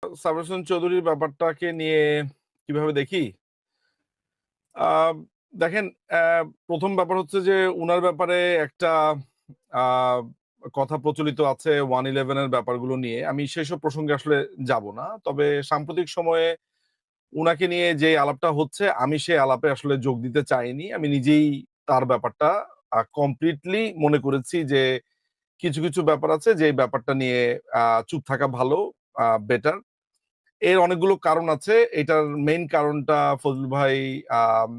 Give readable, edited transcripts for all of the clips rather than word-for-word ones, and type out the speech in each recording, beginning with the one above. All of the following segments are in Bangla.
সাবর হোসেন চৌধুরীর ব্যাপারটাকে নিয়ে কিভাবে দেখি? আ দেখেন, ১ম ব্যাপার হচ্ছে যে উনার ব্যাপারে একটা আ কথা প্রচলিত আছে 111 এর ব্যাপারগুলো নিয়ে। আমি সেসব প্রসঙ্গে আসলে যাব না। তবে সাম্প্রতিক সময়ে উনাকে নিয়ে যে আলাপটা হচ্ছে, আমি সেই আলাপে আসলে যোগ দিতে চাইনি। আমি নিজেই তার ব্যাপারটা কমপ্লিটলি মনে করেছি যে কিছু ব্যাপার আছে যে ব্যাপারটা নিয়ে চুপ থাকা ভালো, বেটার। এর অনেকগুলো কারণ আছে। এটার মেইন কারণটা ফজলুল ভাই, আম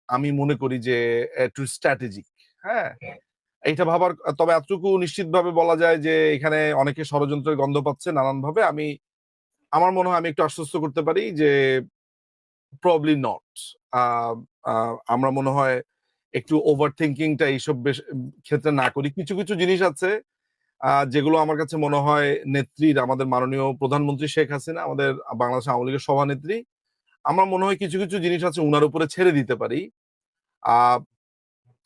আমি মনে করি যে একটু স্ট্র্যাটেজিক। হ্যাঁ? এইটা ভাবার, তবে এতটুকু নিশ্চিতভাবে বলা যায় যে এখানে অনেকে ষড়যন্ত্রের গন্ধ পাচ্ছে নানানভাবে। আমার মনে হয় আমি একটু আশ্বস্ত করতে পারি যে প্রবাবলি নট। আ আ আমরা মনে হয় একটু ওভার থিংকিং টা এইসব ক্ষেত্রে না করি। কিছু জিনিস আছে যেগুলো আমার কাছে মনে হয় নেত্রীর, আমাদের মাননীয় প্রধানমন্ত্রী শেখ হাসিনা, আমাদের বাংলাদেশ আওয়ামী লীগের সভানেত্রী, আমার মনে হয় কিছু জিনিস আছে উনার উপরে ছেড়ে দিতে পারি। আ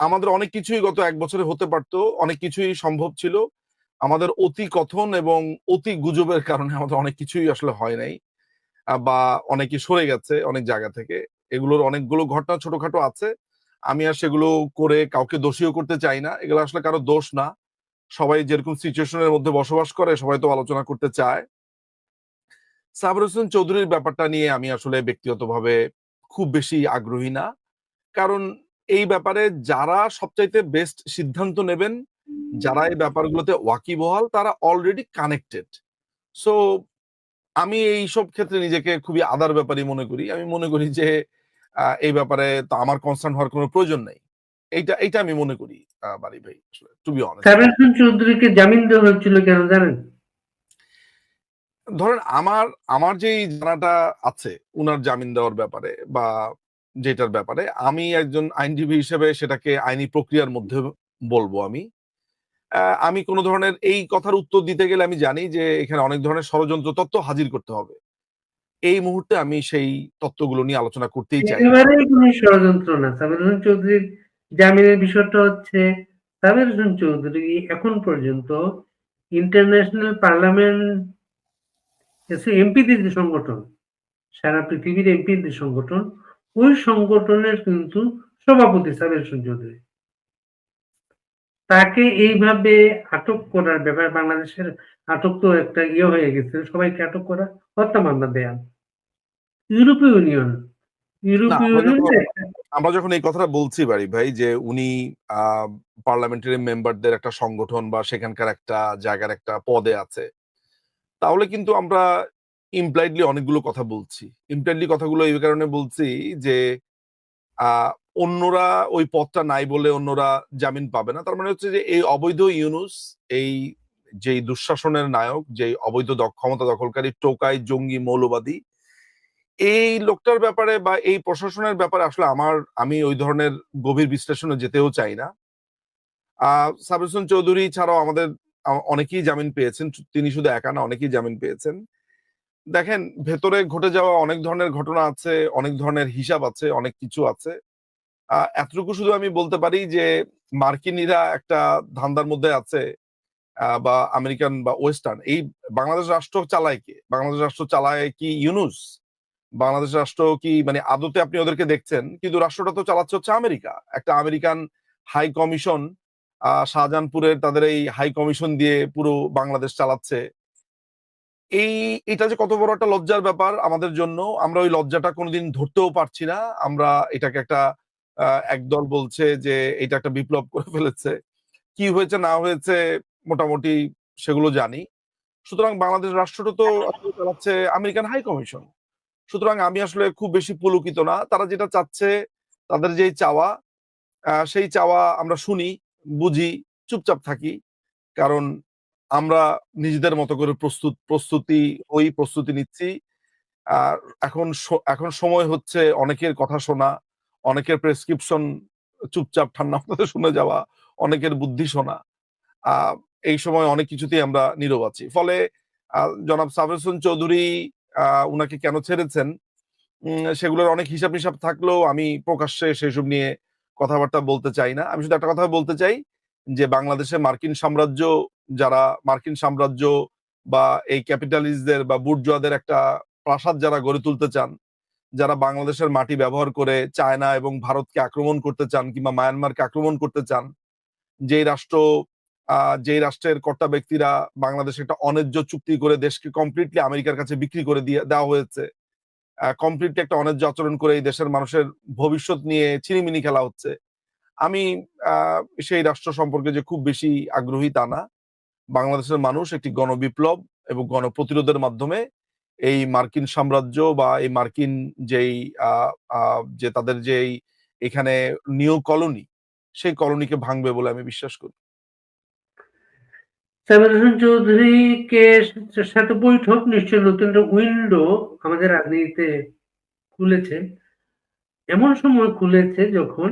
আমাদের অনেক কিছুই গত ১ বছরে হতে পারত। অনেক কিছুই সম্ভব ছিল। আমাদের অতি কথন এবং অতি গুজবের কারণে আমাদের অনেক কিছুই আসলে হয় নাই। বা অনেকে সরে গেছে অনেক জায়গা থেকে। এগুলোর অনেকগুলো ঘটনা ছোটখাটো আছে। আমি আর সেগুলো করে কাউকে দোষীও করতে চাই না। এগুলো আসলে কারো দোষ না। সবাই যেরকম সিচুয়েশন এর মধ্যে বসবাস করে, সবাই তো আলোচনা করতে চায়। সাবর হোসেন চৌধুরীর ব্যাপারটা নিয়ে আমি আসলে ব্যক্তিগতভাবে খুব বেশি আগ্রহী না। কারণ এই ব্যাপারে যারা সবচাইতে বেস্ট সিদ্ধান্ত নেবেন, যারা এই ব্যাপারগুলোতে ওয়াকিবহাল, তারা অলরেডি কানেক্টেড। সো আমি এইসব ক্ষেত্রে নিজেকে খুবই আদার ব্যাপারই মনে করি। আমি মনে করি যে এই ব্যাপারে তো আমার কনসার্ন হওয়ার কোনো প্রয়োজন নেই। এইটা আমি মনে করি বারি ভাই, আসলে টু বি অনেস্ট। সাবের হোসেন চৌধুরীকে জামিন দেওয়া হয়েছিল কেন জানেন? ধরেন আমার আমার যেই জানাটা আছে উনার জামিন দেওয়ার ব্যাপারে বা যেটার ব্যাপারে, আমি একজন আইনজীবী হিসেবে সেটাকে আইনি প্রক্রিয়ার মধ্যে বলবো আমি। আমি কোন ধরনের এই কথার উত্তর দিতে গেলে আমি জানি যে এখানে অনেক ধরনের ষড়যন্ত্র তত্ত্ব হাজির করতে হবে। এই মুহূর্তে আমি সেই তত্ত্বগুলো নিয়ে আলোচনা করতেই চাই না। একেবারেই কোনো ষড়যন্ত্র না। সাবের হোসেন চৌধুরীর জামিনের বিষয়টা হচ্ছে, সাবের হোসেন চৌধুরী এখন পর্যন্ত ইন্টারন্যাশনাল পার্লামেন্ট এমপিদের যে সংগঠন, সারা পৃথিবীর এমপিদের সংগঠন, ওই সংগঠনের কিন্তু সভাপতি সাবের হোসেন চৌধুরী। তাকে এইভাবে আটক করার ব্যাপারে বাংলাদেশের আটক তো একটা হয়ে গেছে, সবাইকে আটক করা, হত্যা মামলা দেয়া। ইউরোপীয় ইউনিয়ন না, ইউরোপীয় ইউনিয়নের আমরা যখন এই কথাটা বলছি বাড়ি ভাই যে উনি পার্লামেন্টারি মেম্বারদের একটা সংগঠন বা সেখানকার একটা জায়গার একটা পদে আছে, তাহলে কিন্তু আমরা ইমপ্লাইডলি অনেকগুলো কথা বলছি। ইমপ্লাইডলি কথাগুলো এই কারণে বলছি যে আহ, অন্যরা ওই পদটা নাই বলে অন্যরা জামিন পাবে না। তার মানে হচ্ছে যে এই অবৈধ ইউনুস, এই যেই দুঃশাসনের নায়ক, যেই অবৈধ ক্ষমতা দখলকারী টোকাই জঙ্গি মৌলবাদী, এই লোকটার ব্যাপারে বা এই প্রশাসনের ব্যাপারে আসলে আমি ওই ধরনের গভীর বিশ্লেষণে যেতেও চাই না। সাবির হোসেন চৌধুরী ছাড়াও আমাদের অনেকেই জামিন পেয়েছেন। তিনি শুধু একা না, অনেকেই জামিন পেয়েছেন। দেখেন, ভেতরে ঘটে যাওয়া অনেক ধরনের ঘটনা আছে, অনেক ধরনের হিসাব আছে, অনেক কিছু আছে। এতটুকু শুধু আমি বলতে পারি যে মার্কিনীরা একটা ধান্দার মধ্যে আছে, বা আমেরিকান বা ওয়েস্টার্ন, এই বাংলাদেশ রাষ্ট্র চালায় কে? বাংলাদেশ রাষ্ট্র চালায় কি ইউনুস? বাংলাদেশ রাষ্ট্র কি মানে আদতে আপনি ওদেরকে দেখছেন, কিন্তু রাষ্ট্রটা তো চালাচ্ছে হচ্ছে আমেরিকা। একটা আমেরিকান হাই কমিশন, শাহজাহানপুরের তাদের এই হাই কমিশন দিয়ে পুরো বাংলাদেশ চালাচ্ছে। এই এটা যে কত বড় একটা লজ্জার ব্যাপার আমাদের জন্য, আমরা ওই লজ্জাটা কোনোদিন ধরতেও পারছি না। আমরা এটাকে একটা একদল বলছে যে এটা একটা বিপ্লব করে ফেলেছে। কি হয়েছে না হয়েছে মোটামুটি সেগুলো জানি। সুতরাং বাংলাদেশ রাষ্ট্রটা তো আসলে চালাচ্ছে আমেরিকান হাই কমিশন। সুতরাং আমি আসলে খুব বেশি পুলকিত না। তারা যেটা চাচ্ছে, তাদের যেই চাওয়া, সেই চাওয়া আমরা শুনি, বুঝি, চুপচাপ থাকি। কারণ আমরা নিজেদের মতো করে প্রস্তুতি নিচ্ছি। আর এখন সময় হচ্ছে অনেকের কথা শোনা, অনেকের প্রেসক্রিপশন চুপচাপ ঠান্ডা মাথায় শুনে যাওয়া, অনেকের বুদ্ধি শোনা। আ এই সময় অনেক কিছুতেই আমরা নীরব আছি। ফলে জনাব সাবের হোসেন চৌধুরী উনাকে কেন ছেড়েছেন, সেগুলোর অনেক হিসাব-নিসাব থাকলেও আমি প্রকাশ্যে সেসব নিয়ে কথাবার্তা বলতে চাই না। আমি শুধু একটা কথা বলতে চাই যে বাংলাদেশে মার্কিন সাম্রাজ্য বা এই ক্যাপিটালিস্টদের বা বুর্জোয়াদের একটা প্রাসাদ যারা গড়ে তুলতে চান, যারা বাংলাদেশের মাটি ব্যবহার করে চায়না এবং ভারতকে আক্রমণ করতে চান কিংবা মায়ানমারকে আক্রমণ করতে চান, যেই রাষ্ট্র যেই রাষ্ট্রের কর্তা ব্যক্তিরা বাংলাদেশে একটা অন্যায্য চুক্তি করে দেশকে কমপ্লিটলি আমেরিকার কাছে বিক্রি করে দেওয়া হয়েছে, কমপ্লিটলি একটা অন্যায্য আচরণ করে এই দেশের মানুষের ভবিষ্যৎ নিয়ে ছিনিমিনি খেলা হচ্ছে। আমি সেই রাষ্ট্র সম্পর্কে যে খুব বেশি আগ্রহী তা না। বাংলাদেশের মানুষ একটি গণবিপ্লব এবং গণপ্রতিরোধের মাধ্যমে এই মার্কিন সাম্রাজ্য বা এই মার্কিন যেই যে তাদের যেই এখানে নিউ কলোনি, সেই কলোনিকে ভাঙবে বলে আমি বিশ্বাস করি। সামির হোসেন চৌধুরীকে সাথে বৈঠক নিশ্চয়ই নতুন একটা উইন্ডো আমাদের রাজনীতিতে খুলেছে। এমন সময় খুলেছে যখন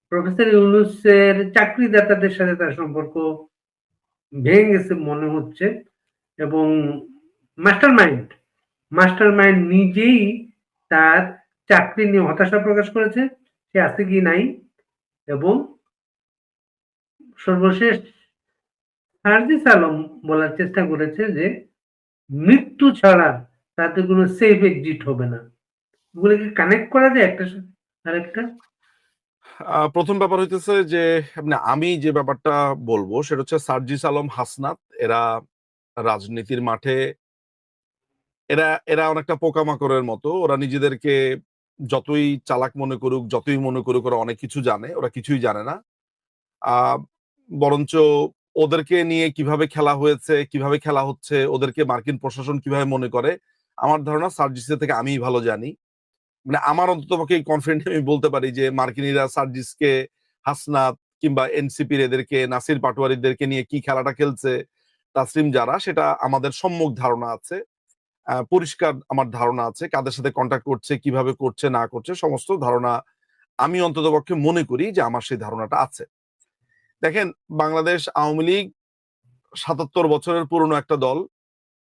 প্রফেসর ইউনূসের চাকরিদাতাদের সাথে তার সম্পর্ক ভেঙে গেছে মনে হচ্ছে, এবং মাস্টারমাইন্ড নিজেই তার চাকরি নিয়ে হতাশা প্রকাশ করেছে, সে আছে কি নাই, এবং সর্বশেষ সার্জিস আলম বলার চেষ্টা করেছে যে মৃত্যু ছাড়া তাতে কোনো সেফ এক্সিট হবে না। এগুলোকে কানেক্ট করা যায় একটা সাথে আরেকটা? প্রথম ব্যাপার হইতেছে যে আমি যে ব্যাপারটা বলবো সেটা হচ্ছে সার্জিস আলম, হাসনাত এরা রাজনীতির মাঠে এরা এরা অনেকটা পোকামাকড়ের মতো। ওরা নিজেদেরকে যতই চালাক মনে করুক, যতই মনে করুক ওরা অনেক কিছু জানে, ওরা কিছুই জানে না। বরঞ্চ ওদেরকে নিয়ে কিভাবে খেলা হয়েছে, কিভাবে খেলা হচ্ছে, ওদেরকে মার্কিন প্রশাসন কিভাবে মনে করে, আমার ধারণা সার্জিসের থেকে আমিই ভালো জানি। আমার অন্ততপক্ষে কনফিডেন্ট আমি বলতে পারি যে মার্কিনিরা সার্জিসকে, হাসনাত কিংবা এনসিপির এদেরকে, নাসির পাটোয়ারিদেরকে নিয়ে কি খেলাটা খেলছে, তাসলিম যারা, সেটা আমাদের সম্যক ধারণা আছে। পরিষ্কার আমার ধারণা আছে কাদের সাথে কন্ট্যাক্ট করছে, কিভাবে করছে না করছে, সমস্ত ধারণা আমি অন্ততপক্ষে মনে করি যে আমার সেই ধারণাটা আছে। দেখেন, বাংলাদেশ আওয়ামী লীগ ৭৭ বছরের পুরনো একটা দল।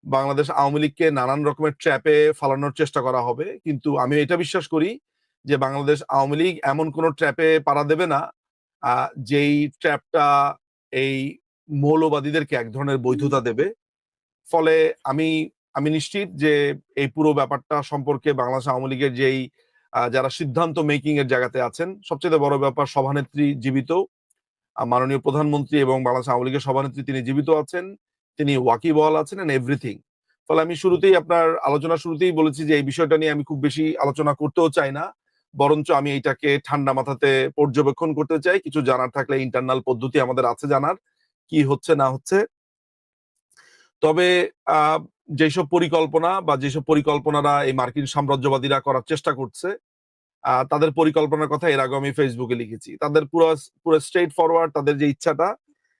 বাংলাদেশ আওয়ামী লীগকে নানান রকমের ট্র্যাপে ফালানোর চেষ্টা করা হবে, কিন্তু আমি এটা বিশ্বাস করি যে বাংলাদেশ আওয়ামী লীগ এমন কোন ট্র্যাপে পাড়া দেবে না যেই ট্র্যাপটা এই মৌলবাদীদেরকে এক ধরনের বৈধতা দেবে। ফলে আমি আমি নিশ্চিত যে এই পুরো ব্যাপারটা সম্পর্কে বাংলাদেশ আওয়ামী লীগের যেই যারা সিদ্ধান্ত মেকিং এর জায়গাতে আছেন, সবচেয়ে বড় ব্যাপার সভানেত্রী জীবিত, মাননীয় প্রধানমন্ত্রী এবং বাংলাদেশ আওয়ামী লীগের সভানেত্রী তিনি জীবিত আছেন, তিনি ওয়াকিবহাল আছেন এন্ড এভরিথিং। ফলে আমি শুরুতেই আপনার আলোচনা শুরুতেই বলেছি যে এই বিষয়টা নিয়ে আমি খুব বেশি আলোচনা করতেও চাই না, বরঞ্চ আমি এইটাকে ঠান্ডা মাথাতে পর্যবেক্ষণ করতে চাই। কিছু জানার থাকলে ইন্টারনাল পদ্ধতি আমাদের আছে জানার কি হচ্ছে না হচ্ছে। তবে যেসব পরিকল্পনা বা যেসব পরিকল্পনারা এই মার্কিন সাম্রাজ্যবাদীরা করার চেষ্টা করছে, তাদের পরিকল্পনার কথা এর আগে আমি ফেসবুকে লিখেছি। তাদের পুরো পুরো স্ট্রেট ফরওয়ার্ড তাদের যে ইচ্ছাটা,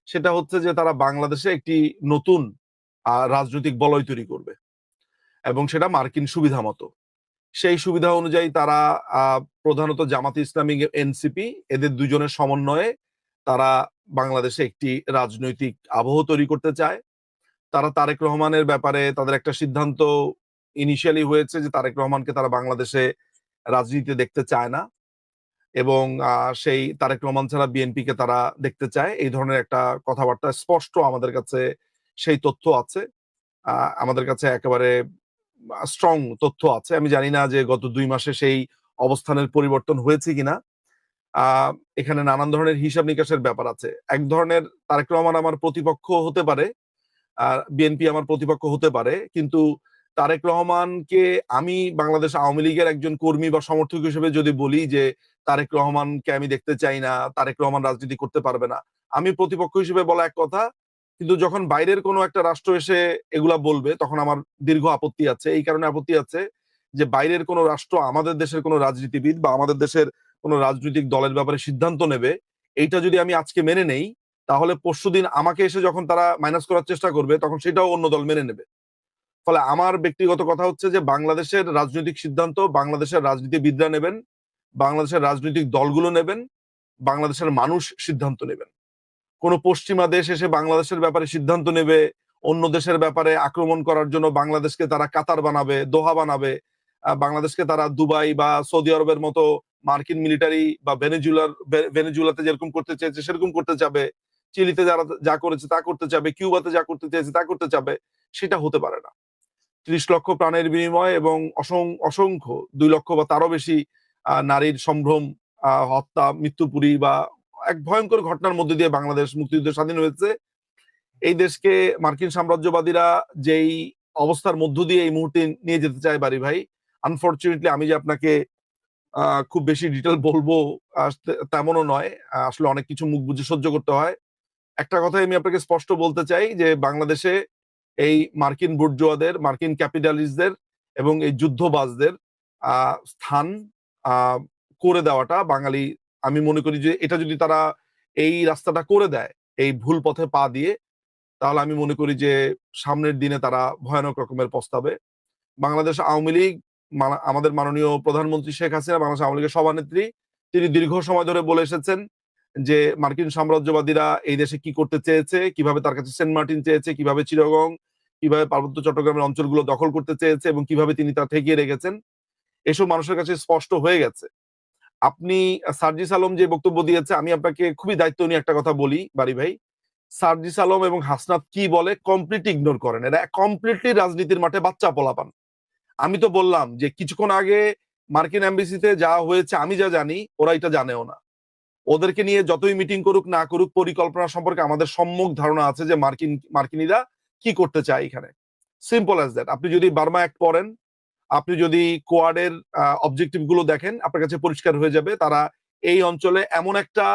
সেটা হচ্ছে যে তারা বাংলাদেশে একটি নতুন রাজনৈতিক বলয় তৈরি করবে এবং সেটা মার্কিন সুবিধা মতো। সেই সুবিধা অনুযায়ী তারা প্রধানত জামাতে ইসলামী, এনসিপি এদের দুজনের সমন্বয়ে তারা বাংলাদেশে একটি রাজনৈতিক আবহ তৈরি করতে চায়। তারা তারেক রহমানের ব্যাপারে তাদের একটা সিদ্ধান্ত ইনিশিয়ালি হয়েছে যে তারেক রহমানকে তারা বাংলাদেশে রাজনীতিতে দেখতে চায় না, এবং সেই তারেক রহমান ছাড়া বিএনপিকে তারা দেখতে চায়। এই ধরনের একটা কথাবার্তা স্পষ্ট আমাদের কাছে সেই তথ্য আছে, আমাদের কাছে একেবারে স্ট্রং তথ্য আছে। আমি জানি না যে গত ২ মাসে সেই অবস্থানের পরিবর্তন হয়েছে কিনা। এখানে নানান ধরনের হিসাব নিকাশের ব্যাপার আছে। এক ধরনের তারেক রহমান আমার প্রতিপক্ষ হতে পারে, বিএনপি আমার প্রতিপক্ষ হতে পারে, কিন্তু তারেক রহমানকে আমি বাংলাদেশ আওয়ামী লীগের একজন কর্মী বা সমর্থক হিসেবে যদি বলি যে তারেক রহমানকে আমি দেখতে চাই না, তারেক রহমান রাজনীতি করতে পারবে না, আমি প্রতিপক্ষ হিসেবে বলা এক কথা, কিন্তু যখন বাইরের কোনো একটা রাষ্ট্র এসে এগুলা বলবে তখন আমার দীর্ঘ আপত্তি আছে। এই কারণে আপত্তি আছে যে বাইরের কোনো রাষ্ট্র আমাদের দেশের কোনো রাজনীতিবিদ বা আমাদের দেশের কোনো রাজনৈতিক দলের ব্যাপারে সিদ্ধান্ত নেবে, এইটা যদি আমি আজকে মেনে নেই, তাহলে পরশুদিন আমাকে এসে যখন তারা মাইনাস করার চেষ্টা করবে তখন সেটাও অন্য দল মেনে নেবে। ফলে আমার ব্যক্তিগত কথা হচ্ছে যে বাংলাদেশের রাজনৈতিক সিদ্ধান্ত বাংলাদেশের রাজনীতিবিদরা নেবেন, বাংলাদেশের রাজনৈতিক দলগুলো নেবেন, বাংলাদেশের মানুষ সিদ্ধান্ত নেবেন। কোন পশ্চিমা দেশ এসে বাংলাদেশের ব্যাপারে সিদ্ধান্ত নেবে, অন্য দেশের ব্যাপারে আক্রমণ করার জন্য বাংলাদেশকে তারা কাতার বানাবে, দোহা বানাবে, বাংলাদেশকে তারা দুবাই বা সৌদি আরবের মতো মার্কিন মিলিটারি বা ভেনেজুয়েলাতে যেরকম করতে চেয়েছে সেরকম করতে চিলিতে যারা যা করেছে তা করতে চাবে, কিউবাতে যা করতে চেয়েছে তা করতে চাবে, সেটা হতে পারে না। ৩০ লক্ষ প্রাণের বিনিময় এবং অসংখ্য ২ লক্ষ বা তারও বেশি নারীর সম্ভ্রম, হত্যা, মৃত্যুপুরী বা এক ভয়ঙ্কর ঘটনার মধ্যে দিয়ে বাংলাদেশ মুক্তিযুদ্ধ স্বাধীন হয়েছে। এই দেশকে মার্কিন সাম্রাজ্যবাদীরা যেই অবস্থার মধ্য দিয়ে এই মুহূর্তে নিয়ে যেতে চায় বাড়ি ভাই, আনফরচুনেটলি আমি যে আপনাকে খুব বেশি ডিটেল বলবো তেমনও নয়। আসলে অনেক কিছু মুখ বুঝে সহ্য করতে হয়। একটা কথাই আমি আপনাকে স্পষ্ট বলতে চাই যে বাংলাদেশে এই মার্কিন বুর্জোয়াদের, মার্কিন ক্যাপিটালিস্টদের এবং এই যুদ্ধবাজদের স্থান করে দেওয়াটা বাঙালি, আমি মনে করি যে এটা যদি তারা এই রাস্তাটা করে দেয় এই ভুল পথে পা দিয়ে, তাহলে আমি মনে করি যে সামনের দিনে তারা ভয়ানক রকমের পস্তাবে। বাংলাদেশ আওয়ামী লীগ, আমাদের মাননীয় প্রধানমন্ত্রী শেখ হাসিনা, বাংলাদেশ আওয়ামী লীগের সভানেত্রী, তিনি দীর্ঘ সময় ধরে বলে এসেছেন যে মার্কিন সাম্রাজ্যবাদীরা এই দেশে কি করতে চেয়েছে, কিভাবে তার কাছে সেন্ট মার্টিন চেয়েছে, কিভাবে চিটাগং, কিভাবে পার্বত্য চট্টগ্রামের অঞ্চলগুলো দখল করতে চেয়েছে এবং কিভাবে তিনি তা ঠেকিয়ে রেখেছেন, এসব মানুষের কাছে স্পষ্ট হয়ে গেছে। আপনি সার্জিস আলম যে বক্তব্য দিয়েছে, আমি আপনাকে খুবই দায়িত্ব নিয়ে একটা কথা বলি বাড়ি ভাই, সার্জিস আলম এবং হাসনাত কি বলে কমপ্লিটলি ইগনোর করেন। এরা কমপ্লিটলি রাজনীতির মাঠে বাচ্চা পোলাপান। আমি তো বললাম যে কিছুক্ষণ আগে মার্কিন এমবেসিতে যা হয়েছে, আমি যা জানি ওরা এটা জানেও না। ওদেরকে নিয়ে যতই মিটিং করুক না করুক, পরিকল্পনা সম্পর্কে আমাদের সম্যক ধারণা আছে যে মার্কিনীরা কি করতে চায় এখানে। Simple as that. আপনি যদি বার্মা অ্যাক্ট পড়েন, আপনি যদি কোয়াডের অবজেক্টিভ গুলো দেখেন, আপনার কাছে পরিষ্কার হয়ে যাবে তারা এই অঞ্চলে এমন একটা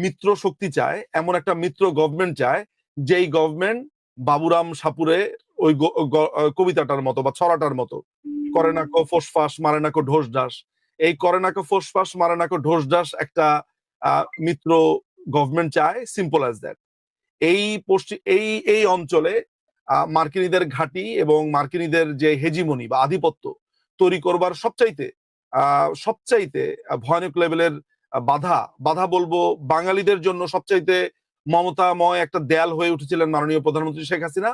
মিত্র শক্তি চায়, এমন একটা মিত্র গভর্নমেন্ট চায়, যেই গভর্নমেন্ট বাবুরাম সাপুরে ওই কবিতাটার মতো বা ছড়াটার মতো, করে না কো ফোসফাস মারে না কো ঢোস ঢাস, এই করে না কো ফোসফাস মারে না কো ঢোস ঢাস একটা মিত্র গভর্নমেন্ট চায়। Simple as that. এই এই অঞ্চলে মার্কিনীদের ঘাঁটি এবং মার্কিনীদের যে হেজিমনি বা আধিপত্য তৈরি করবার সবচাইতে ভয়ানক লেভেলের বাধা বলবো বাঙালিদের জন্য সবচাইতে মমতাময় একটা দেয়াল হয়ে উঠেছিলেন মাননীয় প্রধানমন্ত্রী শেখ হাসিনা।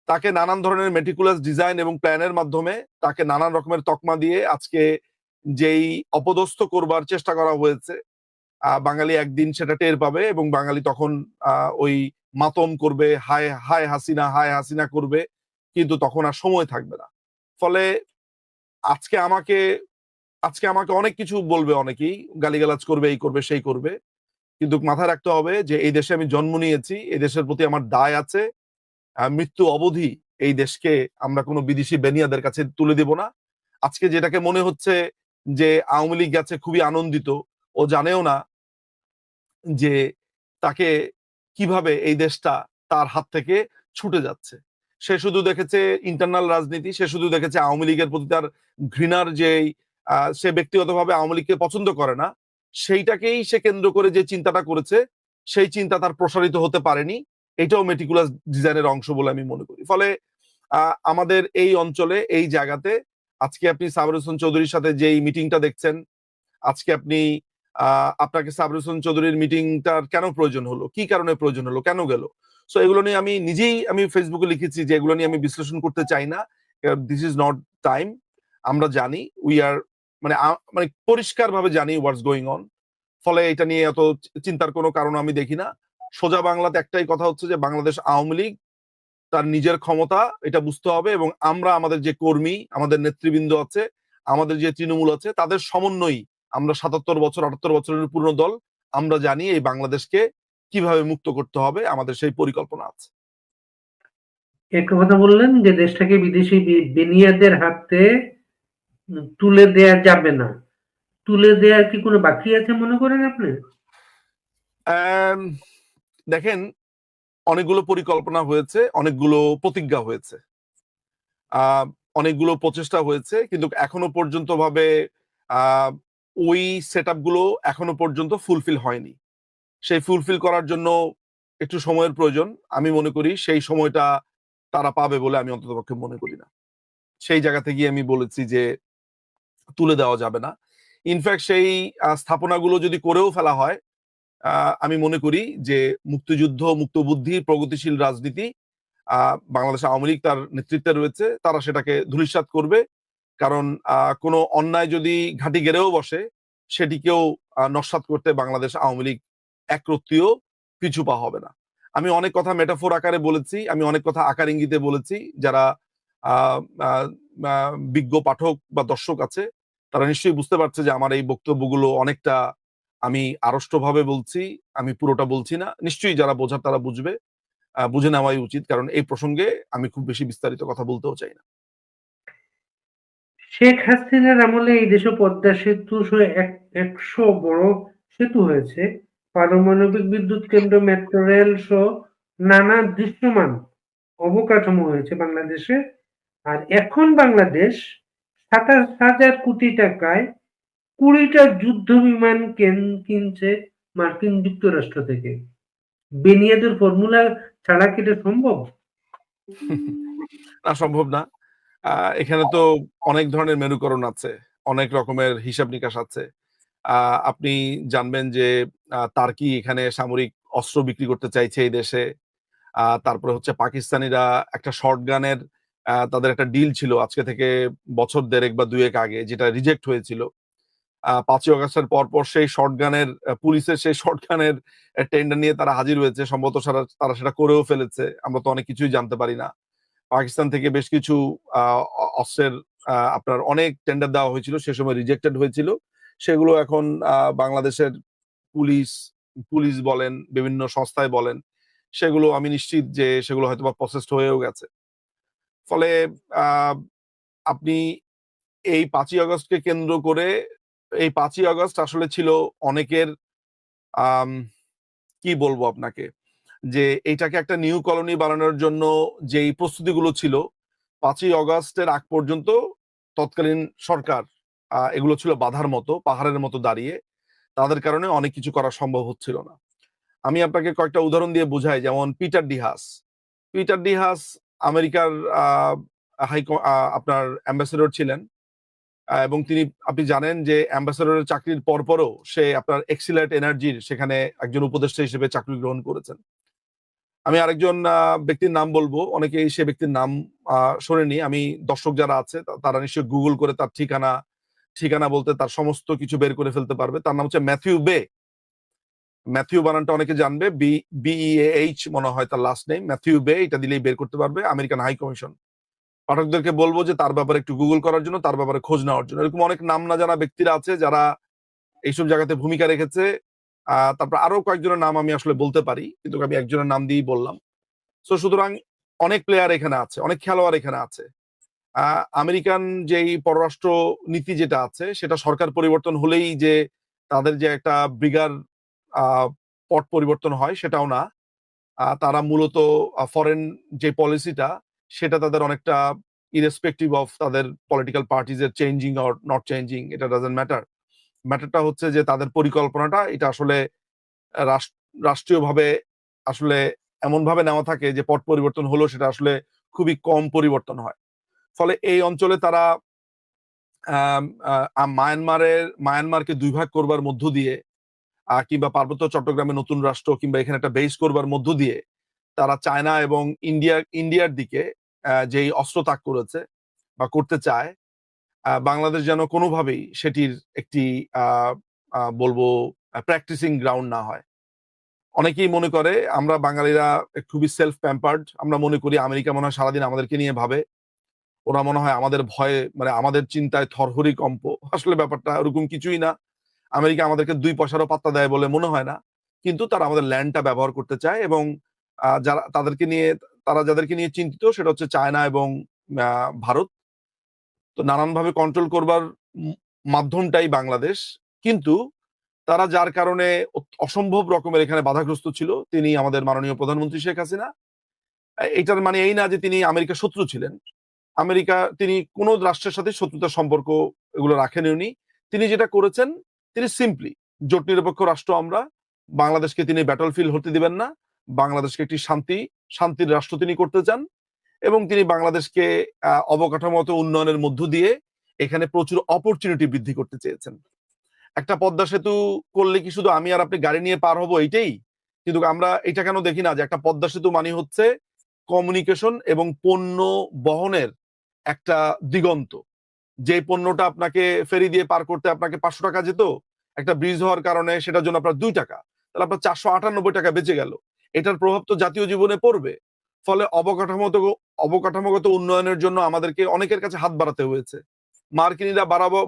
তাকে নানান ধরনের মেটিকুলাস ডিজাইন এবং প্ল্যানের মাধ্যমে তাকে নানান রকমের তকমা দিয়ে আজকে যেই অপদস্থ করবার চেষ্টা করা হয়েছে, বাঙালি একদিন সেটা টের পাবে এবং বাঙালি তখন ওই মাতম করবে, হায় হায় হাসিনা, হায় হাসিনা করবে, কিন্তু তখন আর সময় থাকবে না। ফলে আজকে আমাকে অনেক কিছু বলবে, অনেকেই গালিগালাজ করবে, এই করবে সেই করবে, কিন্তু মাথায় রাখতে হবে যে এই দেশে আমি জন্ম নিয়েছি, এই দেশের প্রতি আমার দায় আছে। মৃত্যু অবধি এই দেশকে আমরা কোনো বিদেশি বেনিয়াদের কাছে তুলে দেব না। আজকে যেটাকে মনে হচ্ছে যে আওয়ামী লীগ গেছে খুবই আনন্দিত, ও জানেও না যে তাকে কিভাবে এই দেশটা তার হাত থেকে ছুটে যাচ্ছে। সে শুধু দেখেছে ইন্টারনাল রাজনীতি, সে শুধু দেখেছে আওয়ামী লীগের প্রতি তার ঘৃণার যেই সে ব্যক্তিগতভাবে আওয়ামী লীগকে পছন্দ করে না, সেইটাকেই সে কেন্দ্র করে যে চিন্তাটা করেছে, সেই চিন্তা তার প্রসারিত হতে পারেনি। এটাও মেটিকুলাস ডিজাইনের অংশ বলে আমি মনে করি। ফলে আমাদের এই অঞ্চলে এই জায়গাতে আজকে আপনি সাবর হোসেন চৌধুরীর সাথে যেই মিটিংটা দেখছেন, আজকে আপনি আপনাকে সাবর হোসেন চৌধুরীর মিটিংটার কেন প্রয়োজন হলো, কি কারণে প্রয়োজন হলো, কেন গেল, সো এগুলো নিয়ে আমি নিজেই ফেসবুকে লিখেছি যে এগুলো নিয়ে আমি বিশ্লেষণ করতে চাই না। This is not time. আমরা জানি, উই আর মানে পরিষ্কার ভাবে জানি হোয়াটস গোয়িং অন। ফলে এটা নিয়ে এত চিন্তার কোনো কারণ আমি দেখি না। সোজা বাংলাতে একটাই কথা হচ্ছে যে বাংলাদেশ আওয়ামী লীগ তার নিজের ক্ষমতা এটা বুঝতে হবে এবং আমরা আমাদের যে কর্মী, আমাদের নেতৃবৃন্দ আছে, আমাদের যে তৃণমূল আছে, তাদের সমন্বয়ই আমরা ৭৭ বছর ৭৮ বছরের পুরনো দল, আমরা জানি এই বাংলাদেশকে কিভাবে মুক্ত করতে হবে, আমাদের সেই পরিকল্পনা আছে। একটা কথা বললেন যে দেশটাকে বিদেশি বেনিয়াদের হাতে তুলে দেয়া যাবে না। তুলে দেওয়ার কি কোনো বাকি আছে মনে করেন আপনি? দেখেন, অনেকগুলো পরিকল্পনা হয়েছে, অনেকগুলো প্রতিজ্ঞা হয়েছে, অনেকগুলো প্রচেষ্টা হয়েছে, কিন্তু এখনো পর্যন্ত ভাবে ওই সেট গুলো এখনো পর্যন্ত ফুলফিল হয়নি। সেই ফুলফিল করার জন্য একটু সময়ের প্রয়োজন। আমি মনে করি সেই সময়টা তারা পাবে বলে আমি অন্ততপক্ষে মনে করি না। সেই জায়গা থেকে আমি বলেছি যে তুলে দেওয়া যাবে না। ইনফ্যাক্ট সেই স্থাপনাগুলো যদি করেও ফেলা হয়, আমি মনে করি যে মুক্তিযুদ্ধ, মুক্তবুদ্ধি, প্রগতিশীল রাজনীতি, বাংলাদেশ আওয়ামী লীগ তার নেতৃত্বে রয়েছে, তারা সেটাকে ধূলিসাৎ করবে। কারণ কোনো অন্যায় যদি ঘাঁটি গেড়েও বসে, সেটিকেও নস্যাৎ করতে বাংলাদেশ আওয়ামী লীগ একরত্তিও পিছু পা হবে না। আমি অনেক কথা মেটাফোর আকারে বলেছি, আমি অনেক কথা আকার ইঙ্গিতে বলেছি। যারা আহ, আহ, বিজ্ঞ পাঠক বা দর্শক আছে তারা নিশ্চয়ই বুঝতে পারছে যে আমার এই বক্তব্যগুলো অনেকটা আমি আড়ষ্টভাবে বলছি, আমি পুরোটা বলছি না। নিশ্চয়ই যারা বোঝার তারা বুঝবে, বুঝে নেওয়াই উচিত, কারণ এই প্রসঙ্গে আমি খুব বেশি বিস্তারিত কথা বলতেও চাই না। শেখ হাসিনার আমলে এই দেশে পদ্মা সেতু সহ 100 বড় সেতু হয়েছে, পারমাণবিক বিদ্যুৎ কেন্দ্র, মেট্রো রেল সহ নানা দৃশ্যমান অবকাঠামো হয়েছে বাংলাদেশে। আর এখন বাংলাদেশ 27,000 কোটি টাকায় 20টা যুদ্ধ বিমান কিনছে মার্কিন যুক্তরাষ্ট্র থেকে। বেনিয়াদের ফর্মুলা ছাড়া কি এটা সম্ভব? না, সম্ভব না। এখানে তো অনেক ধরনের মেরুকরণ আছে, অনেক রকমের হিসাব নিকাশ আছে। আপনি জানবেন যে তার্কি এখানে সামরিক অস্ত্র বিক্রি করতে চাইছে এই দেশে। তারপরে হচ্ছে পাকিস্তানিরা একটা শর্ট গানের তাদের একটা ডিল ছিল আজকে থেকে বছর দেড়েক বা দুয়েক আগে, যেটা রিজেক্ট হয়েছিল। 5ই অগস্টের পর সেই শর্ট গানের পুলিশের সেই শর্ট গানের টেন্ডার নিয়ে তারা হাজির হয়েছে, সম্ভবত তারা সেটা করেও ফেলেছে। আমরা তো অনেক কিছুই জানতে পারি না। পাকিস্তান থেকে বেশ কিছু অস্ত্রের আপনার অনেক টেন্ডার দেওয়া হয়েছিল, সে সময় রিজেক্টেড হয়েছিল। সেগুলো এখন বাংলাদেশের পুলিশ পুলিশ বলেন, বিভিন্ন সংস্থায় বলেন, সেগুলো আমি নিশ্চিত যে সেগুলো হয়তো বা প্রসেসড হয়েও গেছে। ফলে আহ, আপনি এই 5ই আগস্টকে কেন্দ্র করে, এই 5ই আগস্ট আসলে ছিল অনেকের আম, কি বলবো আপনাকে, যে এইটাকে একটা নিউ কলোনি বানানোর জন্য যেই প্রস্তুতিগুলো ছিল 5ই আগস্টের আগ পর্যন্ত তৎকালীন সরকার, এগুলো ছিল বাধার মতো, পাহাড়ের মতো দাঁড়িয়ে। তাদের কারণে অনেক কিছু করা সম্ভব হচ্ছিল না। আমি আপনাকে কয়েকটা উদাহরণ দিয়ে বোঝাই। যেমন পিটার ডি হাস আমেরিকার আহ, হাই আপনার অ্যাম্বাসেডর ছিলেন। এবং তিনি, আপনি জানেন যে অ্যাম্বাসেডরের চাকরির পরপরও সে আপনার এক্সিলারেট এনার্জির সেখানে একজন উপদেষ্টা হিসেবে চাকরি গ্রহণ করেছেন। আমি আরেকজন ব্যক্তির নাম বলবো, অনেকেই সে ব্যক্তির নাম শোনেনি। আমি, দর্শক যারা আছে তারা নিশ্চয়ই গুগল করে তার ঠিকানা ঠিকানা বলতে তার সমস্ত কিছু বের করে ফেলতে পারবে। তার নাম হচ্ছে ম্যাথিউ বে। ম্যাথিউ বানানটা অনেকে জানবে, BEAH মনে হয় তার লাস্ট নেম, ম্যাথিউ বে, এটা দিলেই বের করতে পারবে। American high commission. পাঠকদেরকে বলবো যে তার ব্যাপারে একটু গুগল করার জন্য, তার ব্যাপারে খোঁজ নেওয়ার জন্য। এরকম অনেক নাম না জানা ব্যক্তিরা আছে যারা এইসব জায়গাতে ভূমিকা রেখেছে। তারপর আরো কয়েকজনের নাম আমি আসলে বলতে পারি, কিন্তু আমি একজনের নাম দিয়েই বললাম। সুতরাং অনেক প্লেয়ার এখানে আছে, অনেক খেলোয়াড় এখানে আছে। আমেরিকান যেই পররাষ্ট্র নীতি যেটা আছে, সেটা সরকার পরিবর্তন হলেই যে তাদের যে একটা ব্রিগার পট পরিবর্তন হয় সেটাও না। তারা মূলত ফরেন যে পলিসিটা, সেটা তাদের অনেকটা ইরেসপেক্টিভ অফ তাদের পলিটিক্যাল পার্টিজ এর চেঞ্জিং অর নট চেঞ্জিং, এটা ডাজন্ট ম্যাটার। ম্যাটারটা হচ্ছে যে তাদের পরিকল্পনাটা এটা আসলে রাষ্ট্রীয়ভাবে আসলে এমন ভাবে নেওয়া থাকে যে পট পরিবর্তন হলো সেটা আসলে খুবই কম পরিবর্তন হয়। ফলে এই অঞ্চলে তারা মায়ানমারকে দুই ভাগ করবার মধ্য দিয়ে, কিংবা পার্বত্য চট্টগ্রামে নতুন রাষ্ট্র কিংবা এখানে একটা বেস করবার মধ্য দিয়ে তারা চায়না এবং ইন্ডিয়ার দিকে যেই অস্ত্র তাক করেছে বা করতে চায়, বাংলাদেশ যেন কোনোভাবেই সেটির একটি বলবো প্র্যাকটিসিং গ্রাউন্ড না হয়। অনেকেই মনে করে আমরা বাঙালিরা খুবই সেলফ প্যাম্পার্ড, আমরা মনে করি আমেরিকা মনে হয় সারাদিন আমাদেরকে নিয়ে ভাবে, ওরা মনে হয় আমাদের ভয়ে, মানে আমাদের চিন্তায় থরহরি কম্প। আসলে ব্যাপারটা ওরকম কিছুই না। আমেরিকা আমাদেরকে 2 পয়সারও পাত্তা দেয় বলে মনে হয় না, কিন্তু তারা আমাদের ল্যান্ডটা ব্যবহার করতে চায়। এবং যারা তাদেরকে নিয়ে, তারা যাদেরকে নিয়ে চিন্তিত সেটা হচ্ছে চায়না এবং ভারত। তো নানানভাবে কন্ট্রোল করবার মাধ্যমটাই বাংলাদেশ। কিন্তু তারা যার কারণে অসম্ভব রকমের এখানে বাধাগ্রস্ত ছিল, তিনি আমাদের মাননীয় প্রধানমন্ত্রী শেখ হাসিনা। এটার মানে এই না যে তিনি আমেরিকার শত্রু ছিলেন। তিনি কোনো রাষ্ট্রের সাথে শত্রুতার সম্পর্ক এগুলো রাখেন উনি। তিনি যেটা করেছেন, তিনি সিম্পলি জোট নিরপেক্ষ রাষ্ট্র আমরা, বাংলাদেশকে তিনি ব্যাটল ফিল্ড হতে দিবেন না, বাংলাদেশকে একটি শান্তির রাষ্ট্র তিনি করতে চান। এবং তিনি বাংলাদেশকে অবকাঠামোগত উন্নয়নের মধ্য দিয়ে এখানে প্রচুর অপরচুনিটি বৃদ্ধি করতে চেয়েছেন। একটা পদ্মা সেতু করলে কি শুধু আমি আর আপনি গাড়ি নিয়ে পার হবো এইটাই? কিন্তু আমরা এটা কেন দেখি না যে একটা পদ্মা সেতু মানে হচ্ছে কমিউনিকেশন এবং পণ্য বহনের একটা দিগন্ত। যে পণ্যটা আপনাকে ফেরি দিয়ে পার করতে আপনাকে 500 টাকা যেত, একটা ব্রিজ হওয়ার কারণে সেটার জন্য আপনার 2 টাকা। তাহলে আপনার 498 টাকা বেঁচে গেল। এটার প্রভাব তো জাতীয় জীবনে পড়বে। ফলে অবকাঠামোগত উন্নয়নের জন্য আমাদেরকে অনেকের কাছে হাত বাড়াতে হয়েছে। মার্কিনীরা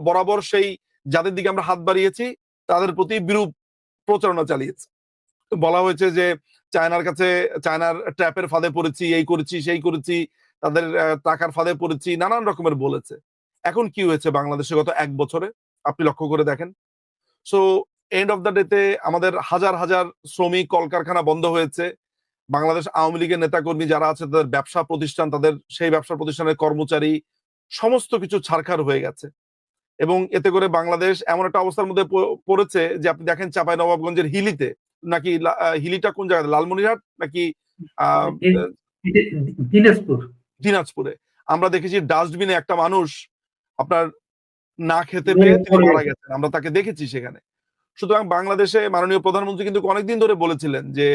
বরাবর সেই যাদের দিকে আমরা হাত বাড়িয়েছি তাদের প্রতি বিরূপ প্রচারণা চালিয়েছে। বলা হয়েছে যে চায়নার ট্র্যাপের ফাঁদে পড়েছি, এই করেছি সেই করেছি, তাদের টাকার ফাঁদে পড়েছি, নানান রকমের বলেছে। এখন কি হয়েছে বাংলাদেশে গত 1 বছরে আপনি লক্ষ্য করে দেখেন। সো এন্ড অফ দ্য ডেতে আমাদের হাজার হাজার শ্রমিক কলকারখানা বন্ধ হয়েছে। বাংলাদেশ আওয়ামী লীগের নেতাকর্মী যারা আছে তাদের ব্যবসা প্রতিষ্ঠান, তাদের সেই ব্যবসা প্রতিষ্ঠানের কর্মচারী সমস্ত কিছু ছারখার হয়ে গেছে। এবং এতে করে বাংলাদেশ এমন একটা অবস্থার মধ্যে পড়েছে যে আপনি দেখেন চাঁপাইনবাবগঞ্জের হিলিতে নাকি হিলিটা কোন জায়গায়, লালমনিরহাট নাকি দিনাজপুর, দিনাজপুরে আমরা দেখেছি ডাস্টবিনে একটা মানুষ আপনার না খেতে পেয়ে তিনি মারা গেছেন, আমরা তাকে দেখেছি সেখানে। সুতরাং বাংলাদেশে মাননীয় প্রধানমন্ত্রী কিন্তু অনেকদিন ধরে বলেছিলেন যে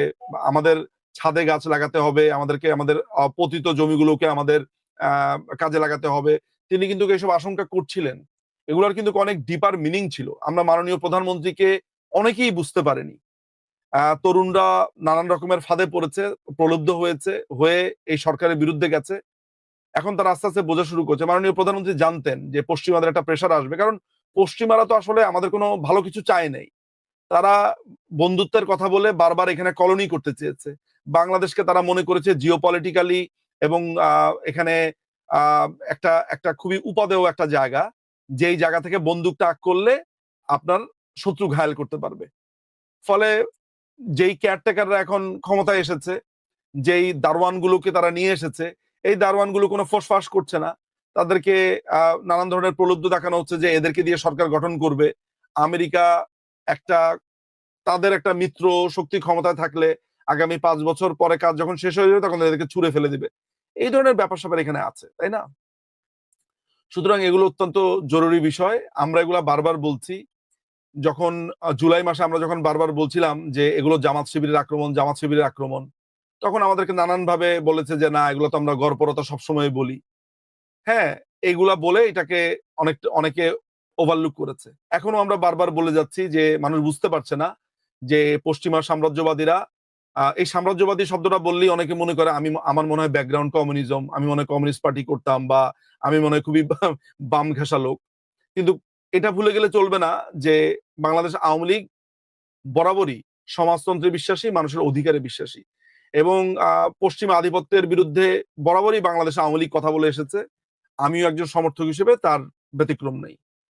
আমাদের ছাদে গাছ লাগাতে হবে, আমাদেরকে আমাদের পতিত জমিগুলোকে আমাদের কাজে লাগাতে হবে। তিনি কিন্তু এসব আশঙ্কা করছিলেন। এগুলোর কিন্তু অনেক ডিপার মিনিং ছিল, আমরা মাননীয় প্রধানমন্ত্রীকে অনেকেই বুঝতে পারেনি। তরুণরা নানান রকমের ফাঁদে পড়েছে, প্রলুব্ধ হয়েছে, হয়ে এই সরকারের বিরুদ্ধে গেছে। এখন তারা আস্তে আস্তে বোঝা শুরু করছে। মাননীয় প্রধানমন্ত্রী জানতেন যে পশ্চিমাদের একটা প্রেশার আসবে, কারণ পশ্চিমারা তো আসলে আমাদের কোনো ভালো কিছু চায় নাই। তারা বন্ধুত্বের কথা বলে বারবার এখানে কলোনি করতে চেয়েছে। বাংলাদেশকে তারা মনে করেছে জিওপলিটিক্যালি এবং এখানে একটা একটা খুবই উপাদেয় একটা জায়গা, যেই জায়গা থেকে বন্দুক তাক করলে আপনার শত্রু ঘায়েল করতে পারবে। ফলে যেই কেয়ারটেকাররা এখন ক্ষমতায় এসেছে, যেই দারোয়ানগুলোকে তারা নিয়ে এসেছে, এই দারোয়ানগুলো কোনো ফোসফাস করছে না। তাদেরকে নানান ধরনের প্রলুব্ধ দেখানো হচ্ছে যে এদেরকে দিয়ে সরকার গঠন করবে। আমেরিকা একটা তাদের একটা মিত্র শক্তি ক্ষমতায় থাকলে আগামী 5 বছর পরে কাজ যখন শেষ হয়ে যাবে তখন এদেরকে ছুঁড়ে ফেলে দিবে। এই ধরনের ব্যাপার-স্যাপার এখানে আছে, তাই না? সুতরাং এগুলো অত্যন্ত জরুরি বিষয়। আমরা এগুলা বারবার বলছি। যখন জুলাই মাসে আমরা যখন বারবার বলছিলাম যে এগুলো জামাত শিবিরের আক্রমণ, জামাত শিবিরের আক্রমণ, তখন আমাদেরকে নানানভাবে বলেছে যে না এগুলো তো আমরা গড়পড়তা সবসময় বলি। হ্যাঁ, এগুলা বলে এটাকে অনেকে ওভারলুক করেছে। এখনো আমরা বারবার বলে যাচ্ছি যে মানুষ বুঝতে পারছে না যে পশ্চিমা সাম্রাজ্যবাদীরা এই সাম্রাজ্যবাদী শব্দটা বললেই অনেকে মনে করে আমার মনে হয় ব্যাকগ্রাউন্ড কমিউনিজম, আমি মনে হয় কমিউনিস্ট পার্টি করতাম বা আমি মনে হয় খুবই বাম ঘেঁষা লোক। কিন্তু এটা ভুলে গেলে চলবে না যে বাংলাদেশ আওয়ামী লীগ বরাবরই সমাজতন্ত্রে বিশ্বাসী, মানুষের অধিকারে বিশ্বাসী এবং পশ্চিমা আধিপত্যের বিরুদ্ধে বরাবরই বাংলাদেশ আওয়ামী লীগ কথা বলে এসেছে। আমিও একজন সমর্থক হিসেবে তার ব্যতিক্রম নেই।